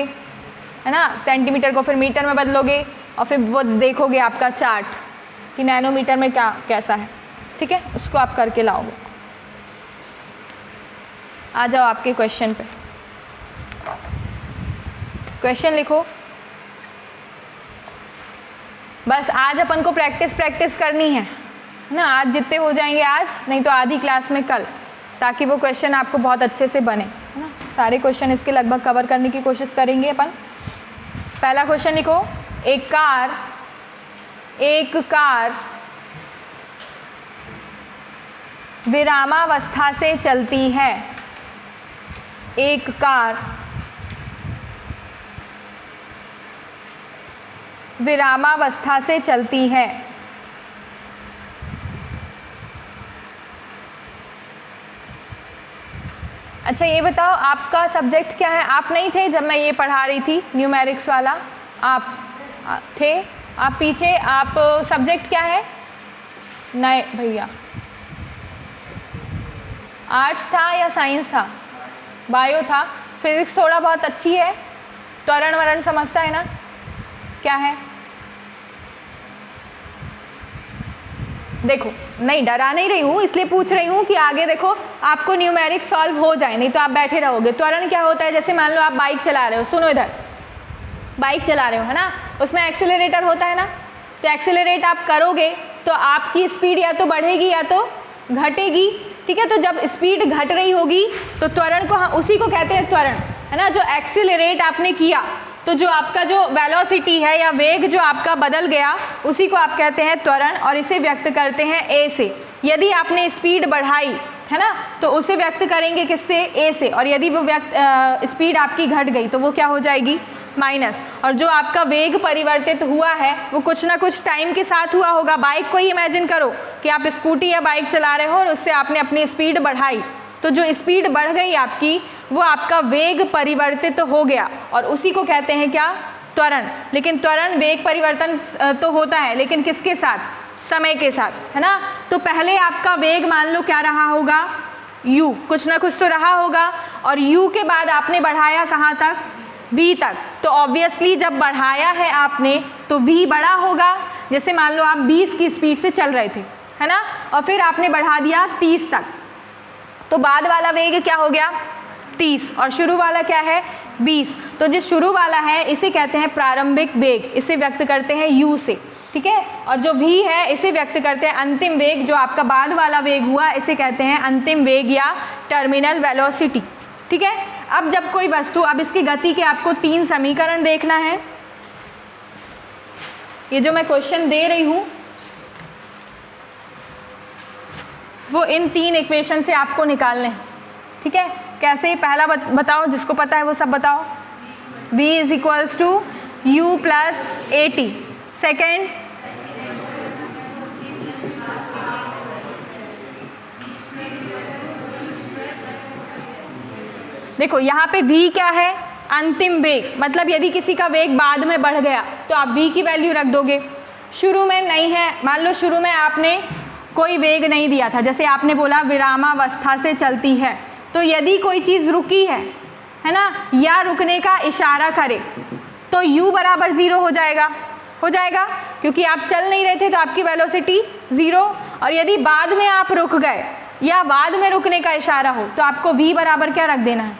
है ना, सेंटीमीटर को फिर मीटर में बदलोगे और फिर वो देखोगे आपका चार्ट कि नैनोमीटर में क्या कैसा है, ठीक है, उसको आप करके लाओगे। आ जाओ आपके क्वेश्चन पे। क्वेश्चन लिखो। बस आज अपन को प्रैक्टिस करनी है ना, आज जितने हो जाएंगे आज, नहीं तो आधी क्लास में कल, ताकि वो क्वेश्चन आपको बहुत अच्छे से बने, है ना। सारे क्वेश्चन इसके लगभग कवर करने की कोशिश करेंगे अपन। पहला क्वेश्चन लिखो। एक कार विरामावस्था से चलती है। एक कार विरामावस्था से चलती है। अच्छा ये बताओ, आपका सब्जेक्ट क्या है? आप नहीं थे जब मैं ये पढ़ा रही थी न्यूमेरिक्स वाला, आप थे? आप पीछे, आप सब्जेक्ट क्या है? नए भैया, आर्ट्स था या साइंस था? बायो था। फिजिक्स थोड़ा बहुत अच्छी है, त्वरण वरण समझता है ना, क्या है? देखो, नहीं डरा नहीं रही हूँ, इसलिए पूछ रही हूँ कि आगे देखो आपको न्यूमेरिक सॉल्व हो जाए, नहीं तो आप बैठे रहोगे। त्वरण क्या होता है? जैसे मान लो आप बाइक चला रहे हो, सुनो इधर, बाइक चला रहे हो, है ना, उसमें एक्सीलरेटर होता है ना, तो एक्सीलरेट आप करोगे तो आपकी स्पीड या तो बढ़ेगी या तो घटेगी, ठीक है। तो जब स्पीड घट रही होगी तो त्वरण को, हम उसी को कहते हैं त्वरण, है ना। जो एक्सीलरेट आपने किया तो जो आपका जो वेलोसिटी है या वेग जो आपका बदल गया, उसी को आप कहते हैं त्वरण, और इसे व्यक्त करते हैं ए से। यदि आपने स्पीड बढ़ाई, है ना, तो उसे व्यक्त करेंगे किससे? ए से। और यदि वो स्पीड आपकी घट गई तो वो क्या हो जाएगी? माइनस। और जो आपका वेग परिवर्तित हुआ है वो कुछ ना कुछ टाइम के साथ हुआ होगा। बाइक को ही इमेजिन करो कि आप स्कूटी या बाइक चला रहे हो और उससे आपने अपनी स्पीड बढ़ाई, तो जो स्पीड बढ़ गई आपकी, वो आपका वेग परिवर्तित हो गया, और उसी को कहते हैं क्या? त्वरण। लेकिन त्वरण, वेग परिवर्तन तो होता है, लेकिन किसके साथ? समय के साथ, है ना। तो पहले आपका वेग मान लो क्या रहा होगा? u, कुछ ना कुछ तो रहा होगा, और u के बाद आपने बढ़ाया कहाँ तक? v तक। तो ऑब्वियसली जब बढ़ाया है आपने तो v बड़ा होगा। जैसे मान लो आप 20 की स्पीड से चल रहे थे, है ना, और फिर आपने बढ़ा दिया 30 तक, तो बाद वाला वेग क्या हो गया? 30, और शुरू वाला क्या है? 20। तो जो शुरू वाला है इसे कहते हैं प्रारंभिक वेग, इसे व्यक्त करते हैं u से, ठीक है। और जो v है इसे व्यक्त करते हैं अंतिम वेग, जो आपका बाद वाला वेग हुआ इसे कहते हैं अंतिम वेग या टर्मिनल वेलोसिटी, ठीक है। अब जब कोई वस्तु, अब इसकी गति के आपको 3 समीकरण देखना है। ये जो मैं क्वेश्चन दे रही हूँ वो इन 3 इक्वेशन से आपको निकालने हैं, ठीक है। कैसे? पहला बताओ, जिसको पता है वो सब बताओ। v is equals to u plus AT। Second, देखो यहाँ पे v क्या है? अंतिम वेग, मतलब यदि किसी का वेग बाद में बढ़ गया तो आप v की वैल्यू रख दोगे। शुरू में नहीं है, मान लो शुरू में आपने कोई वेग नहीं दिया था, जैसे आपने बोला विरामावस्था से चलती है, तो यदि कोई चीज़ रुकी है ना, या रुकने का इशारा करे तो u बराबर 0 हो जाएगा, क्योंकि आप चल नहीं रहे थे तो आपकी वेलोसिटी 0। और यदि बाद में आप रुक गए या बाद में रुकने का इशारा हो तो आपको v बराबर क्या रख देना है?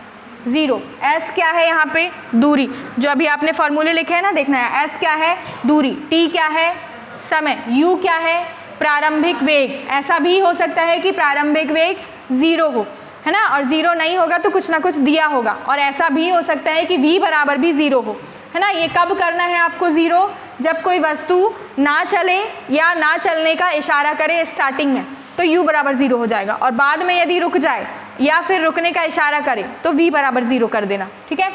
0। s क्या है यहाँ पे? दूरी, जो अभी आपने फॉर्मूले लिखे हैं ना, देखना है। s क्या है? दूरी। t क्या है? समय। u क्या है? प्रारंभिक वेग। ऐसा भी हो सकता है कि प्रारंभिक वेग 0 हो, है ना, और 0 नहीं होगा तो कुछ ना कुछ दिया होगा। और ऐसा भी हो सकता है कि v बराबर भी 0 हो, है ना। ये कब करना है आपको 0? जब कोई वस्तु ना चले या ना चलने का इशारा करे स्टार्टिंग में, तो u बराबर 0 हो जाएगा। और बाद में यदि रुक जाए या फिर रुकने का इशारा करे तो v बराबर 0 कर देना, ठीक है।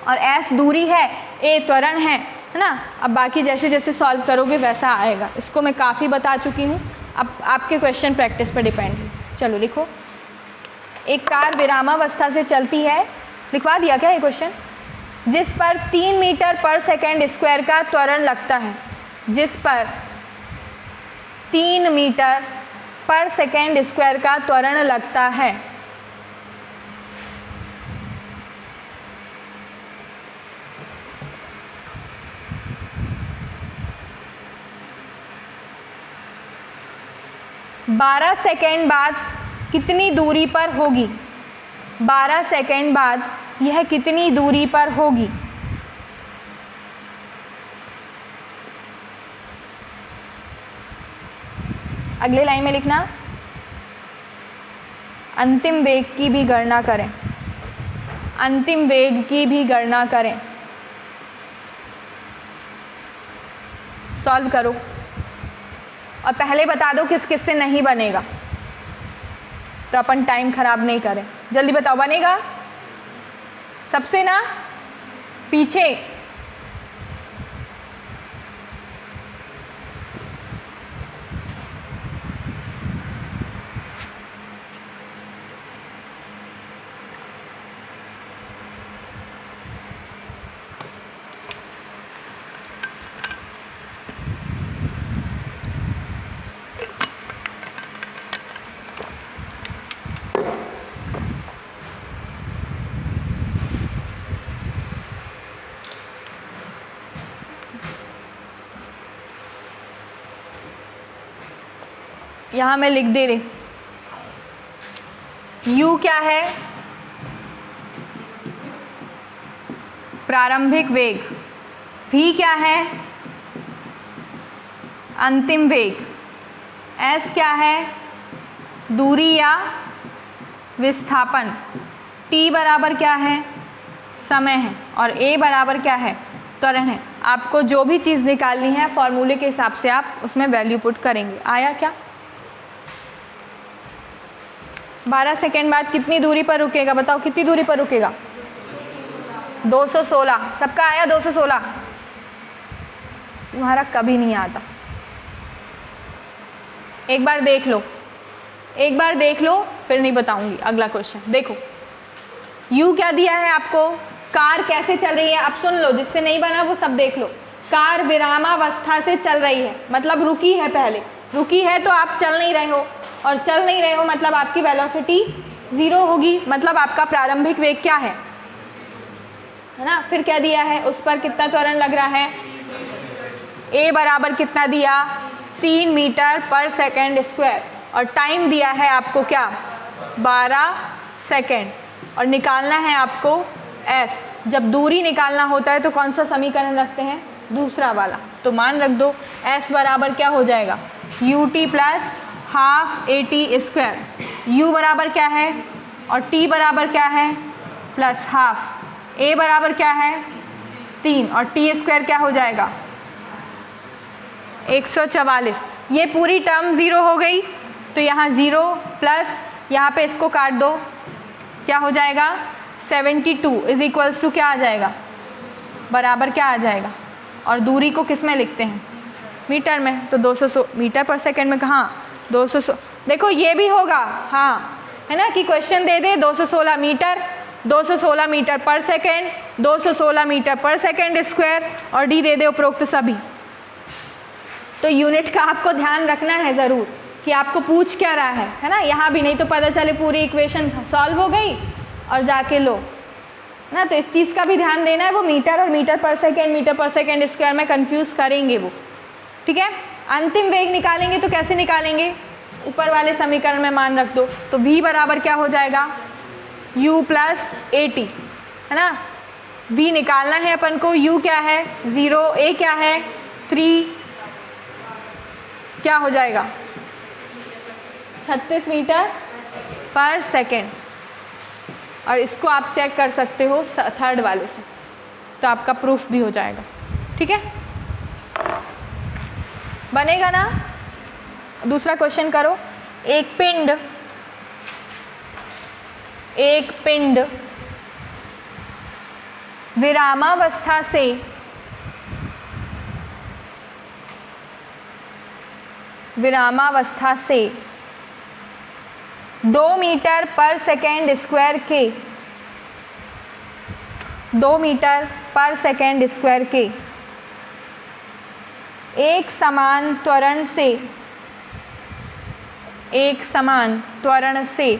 और s दूरी है, a त्वरण है ना। अब बाकी जैसे जैसे सॉल्व करोगे वैसा आएगा। इसको मैं काफ़ी बता चुकी हूँ, अब आपके क्वेश्चन प्रैक्टिस पर डिपेंड है। चलो लिखो, एक कार विरामावस्था से चलती है, लिखवा दिया क्या ये क्वेश्चन? जिस पर 3 मीटर पर सेकेंड स्क्वायर का त्वरण लगता है, जिस पर 3 मीटर पर सेकेंड स्क्वायर का त्वरण लगता है। बारह सेकेंड बाद कितनी दूरी पर होगी? 12 सेकेंड बाद यह कितनी दूरी पर होगी? अगले लाइन में लिखना, अंतिम वेग की भी गणना करें, अंतिम वेग की भी गणना करें। सॉल्व करो और पहले बता दो किस किस से नहीं बनेगा, तो अपन टाइम खराब नहीं करें। जल्दी बताओ, बनेगा सबसे ना पीछे? यहाँ मैं लिख दे रही, u क्या है? प्रारंभिक वेग। v क्या है? अंतिम वेग। s क्या है? दूरी या विस्थापन। t बराबर क्या है? समय है। और a बराबर क्या है? त्वरण है। आपको जो भी चीज़ निकालनी है फॉर्मूले के हिसाब से आप उसमें वैल्यू पुट करेंगे। आया क्या? 12 सेकेंड बाद कितनी दूरी पर रुकेगा? बताओ कितनी दूरी पर रुकेगा? 216। सबका आया 216? तुम्हारा कभी नहीं आता। एक बार देख लो, एक बार देख लो, फिर नहीं बताऊंगी। अगला क्वेश्चन देखो, u क्या दिया है आपको? कार कैसे चल रही है? अब सुन लो, जिससे नहीं बना वो सब देख लो। कार विरामावस्था से चल रही है, मतलब रुकी है। पहले रुकी है तो आप चल नहीं रहे हो, और चल नहीं रहे हो मतलब आपकी वेलोसिटी 0 होगी, मतलब आपका प्रारंभिक वेग क्या है ना। फिर क्या दिया है? उस पर कितना त्वरण लग रहा है? a बराबर कितना दिया? 3 मीटर पर सेकेंड स्क्वायर। और टाइम दिया है आपको क्या? 12 सेकेंड। और निकालना है आपको एस। जब दूरी निकालना होता है तो कौन सा समीकरण रखते हैं? दूसरा वाला। तो मान रख दो एस बराबर क्या हो जाएगा? You t plus half a t square. You बराबर क्या है और टी बराबर क्या है? Plus half. ए बराबर क्या है? 3 और टी स्क्वायर क्या हो जाएगा? 144। ये पूरी टर्म ज़ीरो हो गई तो यहाँ ज़ीरो प्लस यहाँ पे इसको काट दो, क्या हो जाएगा? 72 इज इक्वल्स टू क्या आ जाएगा? बराबर क्या आ जाएगा? और दूरी को किस में लिखते हैं? मीटर में। तो 200 मीटर पर सेकंड में कहाँ? 200। देखो ये भी होगा, हाँ है ना, कि क्वेश्चन दे दे 216 मीटर, 216 मीटर पर सेकेंड, 216 मीटर पर सेकेंड स्क्वायर और डी दे दे उपरोक्त सभी। तो यूनिट का आपको ध्यान रखना है ज़रूर कि आपको पूछ क्या रहा है ना। यहाँ भी नहीं तो पता चले पूरी इक्वेशन सॉल्व हो गई और जाके लो ना। तो इस चीज़ का भी ध्यान देना है। वो मीटर और मीटर पर सेकेंड स्क्वायर में कंफ्यूज करेंगे वो, ठीक है। अंतिम वेग निकालेंगे तो कैसे निकालेंगे? ऊपर वाले समीकरण में मान रख दो। तो v बराबर क्या हो जाएगा? u प्लस ए टी, है ना। v निकालना है अपन को। u क्या है? 0, a क्या है? 3, क्या हो जाएगा? 36 मीटर पर सेकेंड। और इसको आप चेक कर सकते हो थर्ड वाले से, तो आपका प्रूफ भी हो जाएगा, ठीक है। बनेगा ना? दूसरा क्वेश्चन करो। एक पिंड विरामावस्था से 2 मीटर पर सेकेंड स्क्वायर के 2 मीटर पर सेकेंड स्क्वायर के एक समान त्वरण से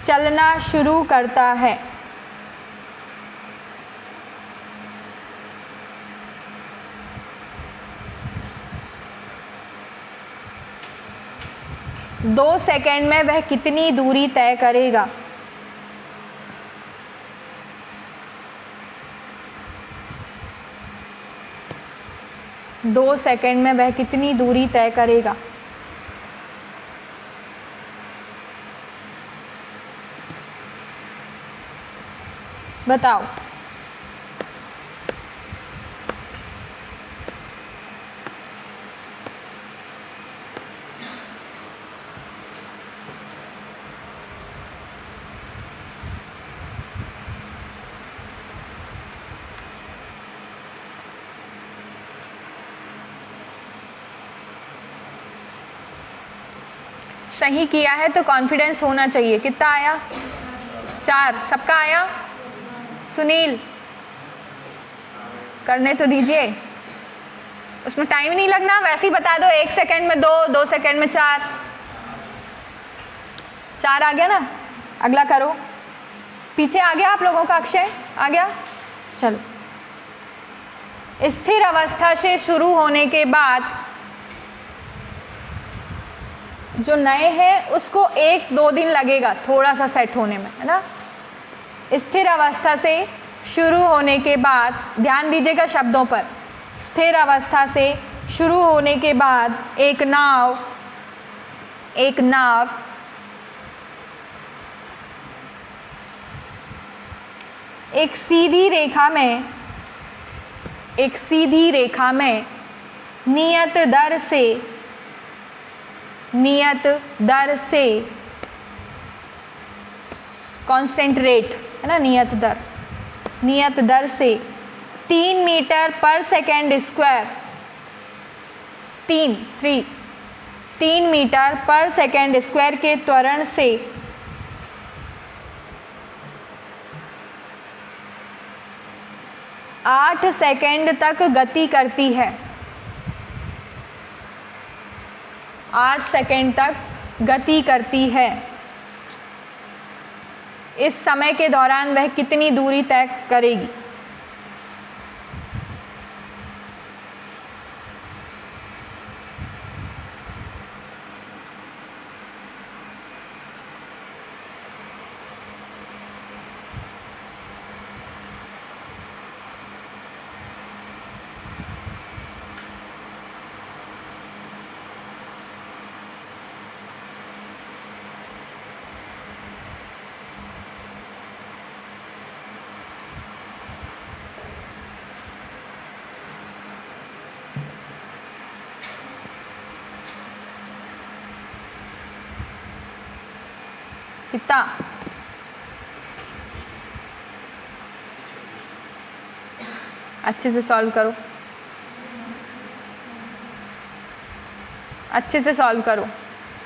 चलना शुरू करता है। दो सेकेंड में वह कितनी दूरी तय करेगा? दो सेकेंड में वह कितनी दूरी तय करेगा? बताओ। सही किया है तो कॉन्फिडेंस होना चाहिए। कितना आया? 4। सबका आया? सुनील करने तो दीजिए, उसमें टाइम नहीं लगना, वैसे ही बता दो। 1 सेकेंड में 2, 2 सेकेंड में 4। 4 आ गया ना? अगला करो। पीछे आ गया आप लोगों का? अक्षय आ गया? चलो। स्थिर अवस्था से शुरू होने के बाद जो नए हैं उसको 1-2 दिन लगेगा थोड़ा सा सेट होने में, है ना। स्थिर अवस्था से शुरू होने के बाद, ध्यान दीजिएगा शब्दों पर। स्थिर अवस्था से शुरू होने के बाद एक नाव एक सीधी रेखा में नियत दर से कांस्टेंट रेट, है ना, नियत दर से 3 मीटर पर सेकेंड स्क्वायर 3 मीटर पर सेकेंड स्क्वायर के त्वरण से 8 सेकेंड तक गति करती है। 8 सेकेंड तक गति करती है। इस समय के दौरान वह कितनी दूरी तय करेगी? कितना? अच्छे से सॉल्व करो, अच्छे से सॉल्व करो,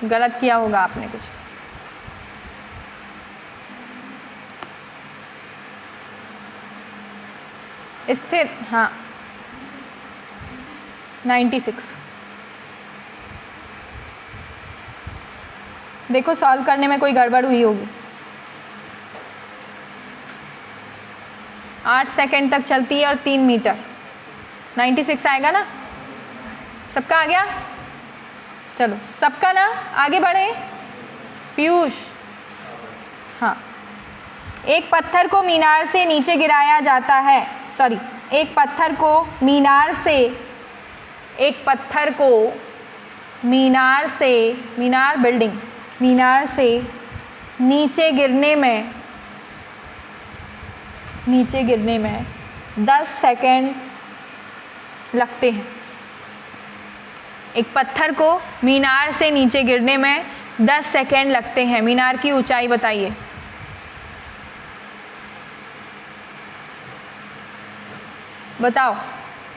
गलत किया होगा आपने कुछ। स्थिर, हाँ 96। देखो सॉल्व करने में कोई गड़बड़ हुई होगी। 8 सेकेंड तक चलती है और 3 मीटर। 96 आएगा ना? सबका आ गया? चलो सबका ना, आगे बढ़े। पीयूष, हाँ, एक पत्थर को मीनार से नीचे गिराया जाता है, सॉरी, एक पत्थर को मीनार से, एक पत्थर को मीनार से, मीनार बिल्डिंग, मीनार से नीचे गिरने में 10 सेकेंड लगते हैं। एक पत्थर को मीनार से नीचे गिरने में 10 सेकेंड लगते हैं। मीनार की ऊंचाई बताइए। बताओ,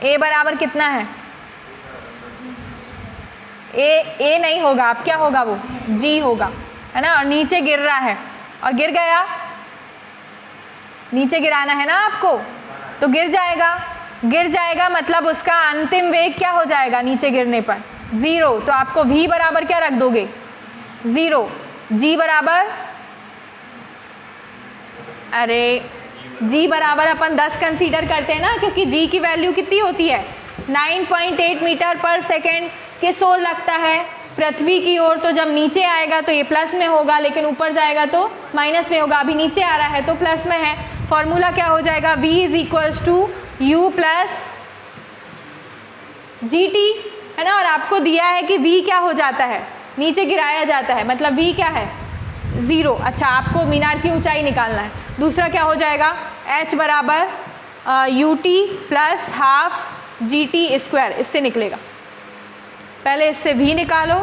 ए बराबर कितना है? ए नहीं होगा, अब क्या होगा? वो जी होगा, है ना? और नीचे गिर रहा है और गिर गया, नीचे गिराना है ना आपको, तो गिर जाएगा। गिर जाएगा मतलब उसका अंतिम वेग क्या हो जाएगा नीचे गिरने पर? 0। तो आपको v बराबर क्या रख दोगे? 0। g बराबर, अरे g बराबर अपन 10 कंसीडर करते हैं ना, क्योंकि g की वैल्यू कितनी होती है? 9.8 मीटर पर सेकेंड किस ओर लगता है? पृथ्वी की ओर। तो जब नीचे आएगा तो ये प्लस में होगा, लेकिन ऊपर जाएगा तो माइनस में होगा। अभी नीचे आ रहा है तो प्लस में है। फॉर्मूला क्या हो जाएगा? v is equals to u plus g t, है ना? और आपको दिया है कि v क्या हो जाता है? नीचे गिराया जाता है, मतलब v क्या है? 0। अच्छा, आपको मीनार की ऊंचाई निकालना है। दूसरा क्या हो जाएगा? h बराबर you t plus half G T square, इससे निकलेगा। पहले इससे v निकालो,